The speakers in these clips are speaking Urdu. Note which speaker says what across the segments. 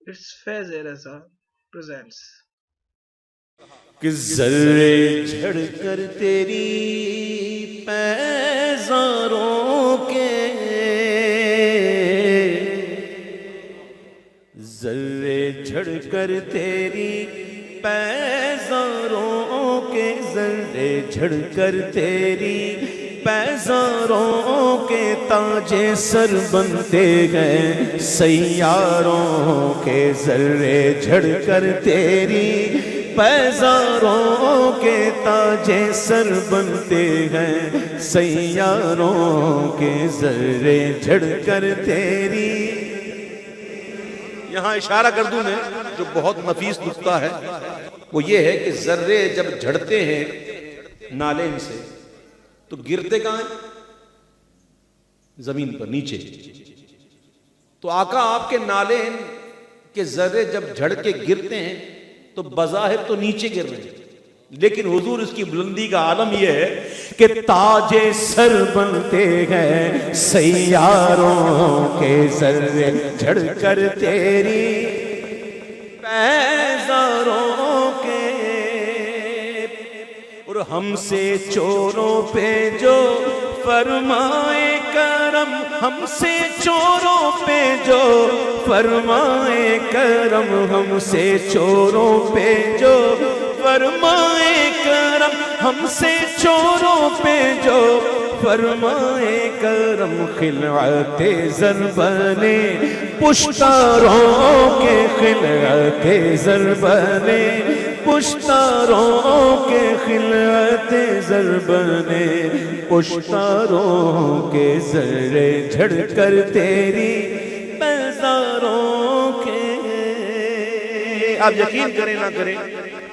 Speaker 1: It's Faiz Reza presents.
Speaker 2: کہ ذرے جھڑ کر تیری پیزاروں کے ذرے جھڑ کر تیری پیزاروں کے ذرے جھڑ کر تیری پیزاروں کے تاج سر بنتے ہیں سیاروں کے ذرے جھڑ کر تیری پیزاروں کے تاج سر بنتے ہیں سیاروں کے ذرے جھڑ کر تیری. یہاں اشارہ کر دوں میں جو بہت نفیس نکتہ ہے وہ یہ ہے کہ ذرے جب جھڑتے ہیں نالین سے تو گرتے کہاں ہیں؟ زمین پر نیچے. تو آقا آپ کے نالین کے ذرے جب جھڑ کے گرتے ہیں تو بظاہر تو نیچے گر رہے ہیں، لیکن حضور اس کی بلندی کا عالم یہ ہے کہ تاج سر بنتے ہیں سیاروں کے ذرے جھڑ کر تیری پیزاروں کے. اور ہم سے چوروں پہ جو فرمائے کرم، ہم سے چوروں پہ جو فرمائے کرم، ہم سے چوروں پہ جو فرمائے کرم، ہم سے چوروں پہ جو فرمائے کرم، خلعت زر بنے پشتاروں کے، خلعت زر بنے پشتاروں کے، خلعت زر بنے پشتاروں کے ذرے جھڑ کر تیری پیزاروں کے. آپ یقین کریں نہ کریں،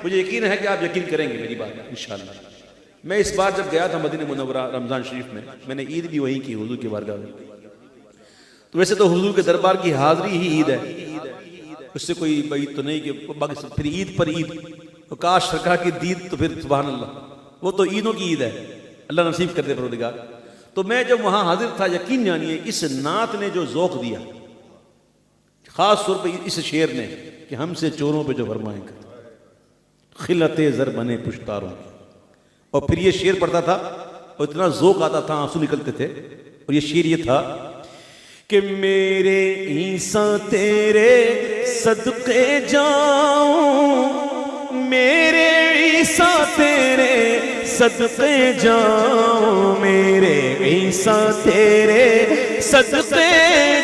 Speaker 2: مجھے یقین ہے کہ آپ یقین کریں گے میری بات انشاءاللہ. میں اس بار جب گیا تھا مدینہ منورہ رمضان شریف میں نے عید بھی وہیں کی حضور کی بارگاہ میں. تو ویسے تو حضور کے دربار کی حاضری ہی عید ہے، اس سے کوئی بعید تو نہیں کہ پھر عید پر عید، تو کاش سرکار کی دید تو پھر سبحان اللہ، وہ تو عیدوں کی عید ہے، اللہ نصیب کر دے پروردگار. تو میں جب وہاں حاضر تھا، یقین جانیے اس نعت نے جو ذوق دیا، خاص طور پہ اس شعر نے کہ ہم سے چوروں پہ جو فرمائیں گے خلعت زر بنے پشتاروں. اور پھر یہ شعر پڑھتا تھا اور اتنا ذوق آتا تھا، آنسو نکلتے تھے. اور یہ شعر یہ تھا کہ میرے عیسیٰ تیرے صدقے جاؤں، میرے عیسیٰ تیرے صدقے جاؤں، میرے عیسیٰ تیرے صدقے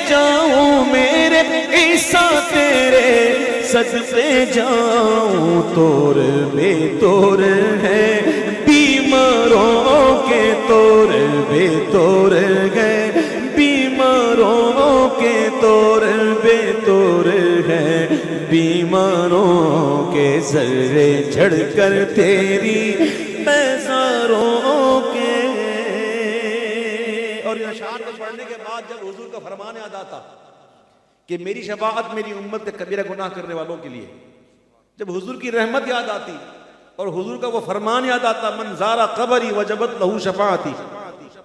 Speaker 2: جاؤں، میرے عیسیٰ تیرے صدقے جاؤں. طور بے طور ہے بیماروں کے، طور بے طور ہے بیماروں کے، طور بے طور ہے بیماروں کے ذرے جھڑ کر تیری پیزاروں کے. اور یہ اشعار کو پڑھنے کے بعد جب حضور کا فرمان یاد آتا کہ میری شفاعت میری امت کے کبیرہ گناہ کرنے والوں کے لیے، جب حضور کی رحمت یاد آتی اور حضور کا وہ فرمان یاد آتا من زارا قبری وجبت لہو شفاعتی،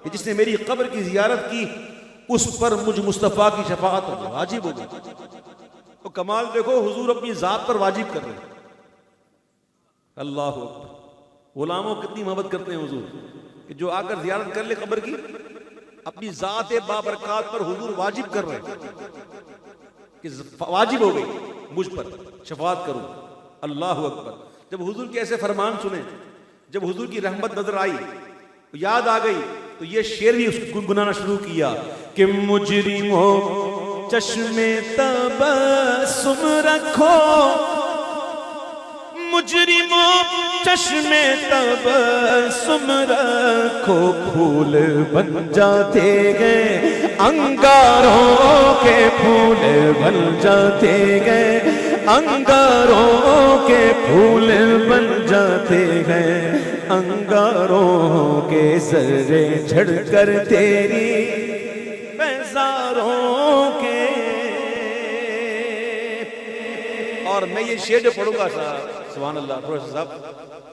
Speaker 2: کہ جس نے میری قبر کی زیارت کی اس پر مجھ مصطفیٰ کی شفاعت واجب ہوگی. تو کمال دیکھو، حضور اپنی ذات پر واجب کر رہے ہیں. اللہ اکبر. غلاموں کتنی محبت کرتے ہیں حضور کہ جو آ کر زیارت کر لے قبر کی، اپنی ذات بابرکات پر حضور واجب کر رہے ہیں کہ واجب ہو گئی مجھ پر شفاعت کروں. اللہ اکبر. جب حضور کے ایسے فرمان سنے، جب حضور کی رحمت نظر آئی، یاد آ گئی، تو یہ شعر بھی اس کو گنگنانا شروع کیا کہ مجرموں چشم تبسم رکھو، مجرموں چشم تبسم رکھو، پھول بن جاتے گئے انگاروں کے، پھول بن جاتے گئے انگاروں کے، پھول بن جاتے ہیں انگاروں کے ذرے جھڑ کر تیری پیزاروں کے. اور میں یہ شعر جو پڑھوں گا سبحان اللہ پروفیسر صاحب،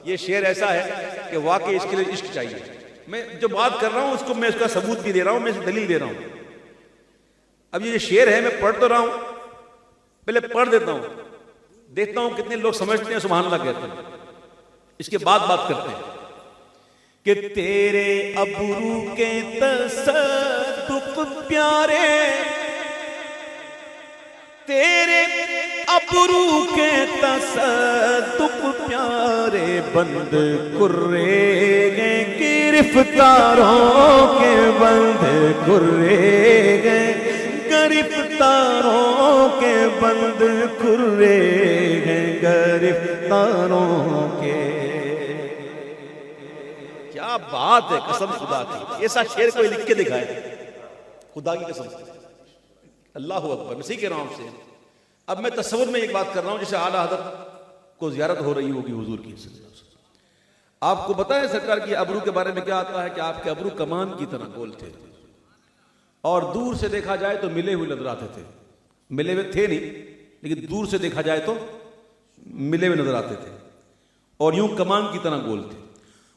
Speaker 2: یہ شعر ایسا ہے کہ واقعی اس کے لیے عشق چاہیے. میں جو بات کر رہا ہوں اس کو میں اس کا ثبوت بھی دے رہا ہوں، میں اس دلیل دے رہا ہوں. اب یہ شعر ہے میں پڑھ تو رہا ہوں، پہلے پڑھ دیتا ہوں، دیکھتا ہوں کتنے لوگ سمجھتے ہیں سبحان اللہ کہتے ہیں، اس کے بعد بات کرتے ہیں کہ تیرے ابرو کے تصدق پیارے، تیرے ابرو کے تصدق پیارے، بند کرے گئے گرفتاروں کے، بند کرے گئے گرفتاروں کے، بند کرے گئے گرفتاروں کے۔ کیا بات ہے، قسم خدا کی، ایسا شعر کوئی لکھ کے دکھائے، خدا کی قسم، اللہ اکبر، میں صحیح کہہ رہا ہوں آپ سے۔ اب میں تصور میں ایک بات کر رہا ہوں، جیسے اعلیٰ حضرت کو زیارت ہو رہی ہوگی حضور کی، آپ کو پتہ ہے سرکار کی ابرو کے بارے میں کیا آتا ہے کہ آپ کے ابرو کمان کی طرح گول تھے، اور دور سے دیکھا جائے تو ملے ہوئے نظر آتے تھے، ملے ہوئے تھے نہیں لیکن دور سے دیکھا جائے تو ملے ہوئے نظر آتے تھے، اور یوں کمان کی طرح گول تھے۔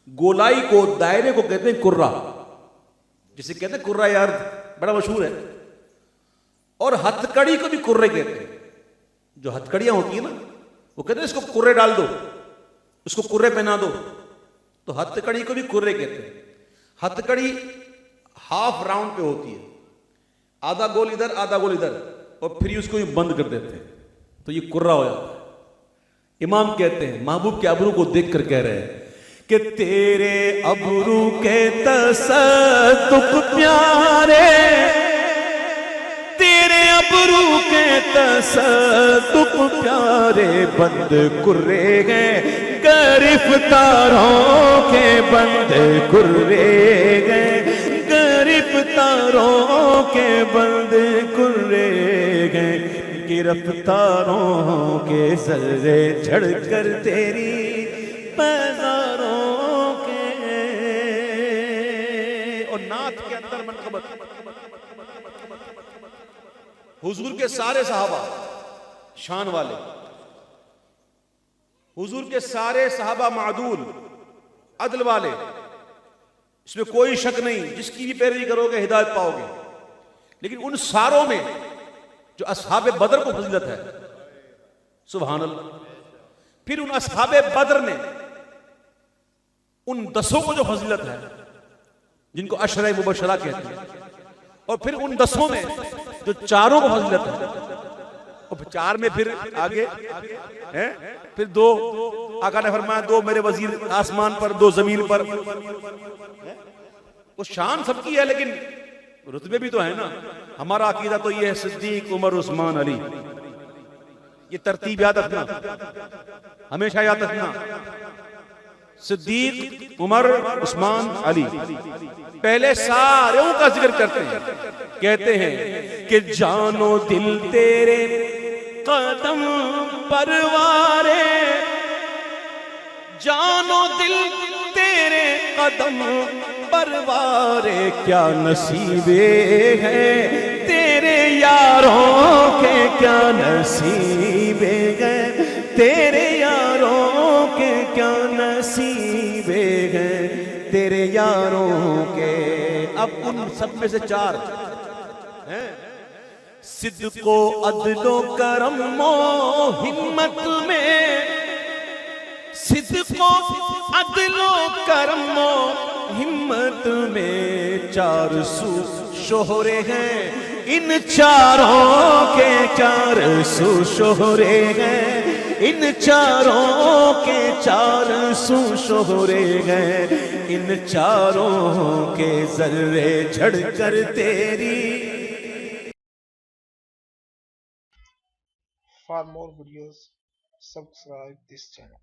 Speaker 2: گولائی کو، دائرے کو کہتے ہیں کرہ، جسے کہتے ہیں کرہ ارض، بڑا مشہور ہے، اور ہتھ کڑی کو بھی کرے کہتے ہیں، جو ہتھ کڑیاں ہوتی ہیں نا، وہ کہتے ہیں اس کو کرے ڈال دو، اس کو کرے پہنا دو، تو ہتھ کڑی کو بھی کرے کہتے ہیں۔ ہتھ کڑی ہاف راؤنڈ پہ ہوتی ہے، آدھا گول ادھر آدھا گول ادھر، اور پھر اس کو یہ بند کر دیتے ہیں، تو یہ کرہ ہو جاتا ہے۔ امام کہتے ہیں محبوب کے ابرو کو دیکھ کر کہہ رہے ہیں کہ تیرے ابرو کے تصدق پیارے، تیرے ابرو کے تصدق پیارے، بند کرے گئے گرفتاروں کے، بند کرے گئے گرفتاروں کے، بند کرے گئے گرفتاروں کے، ذرے جھڑ کر تیری پیزاروں کے۔ اور نعت کے اندر منقبت حضور کے سارے صحابہ شان والے، حضور کے سارے صحابہ معدول عدل والے، اس میں کوئی شک نہیں، جس کی بھی پیروی کرو گے ہدایت پاؤ گے، لیکن ان ساروں میں جو اصحاب بدر کو فضیلت ہے، سبحان اللہ، پھر ان اصحاب بدر نے ان 10 کو جو فضیلت ہے جن کو عشرہ مبشرہ کہتے ہیں، اور پھر ان 10 میں جو 4 کو فضیلت ہے، اور 4 میں پھر آگے ہیں، پھر 2 آقا نے فرمایا 2 میرے وزیر آسمان پر، 2 زمین پر، وہ شان سب کی ہے لیکن رتبے بھی تو ہے نا۔ ہمارا عقیدہ تو یہ ہے صدیق، عمر، عثمان، علی، یہ ترتیب یاد رکھنا، ہمیشہ یاد رکھنا، صدیق، عمر، عثمان، علی، پہلے سارے کا ذکر کرتے ہیں، کہتے ہیں کہ جان و دل تیرے قدم پروارے، جان و دل تیرے قدم پروارے، کیا نصیبے ہیں تیرے یاروں کے، کیا نصیبے ہیں تیرے یاروں کے، کیا نصیبے ہیں تیرے یاروں کے۔ اب ان سب میں سے 4 ہیں، صدق و عدل و کرم و ہمت میں، صدق و عدل و کرم و ہمت میں 4 سو شہرے ہیں، ان 4 کے 4 سو شہرے ہیں، ان 4 کے 4 سو شہرے ہیں، ان 4 کے ذرے جھڑ کر تیری۔
Speaker 1: For more videos, subscribe this channel.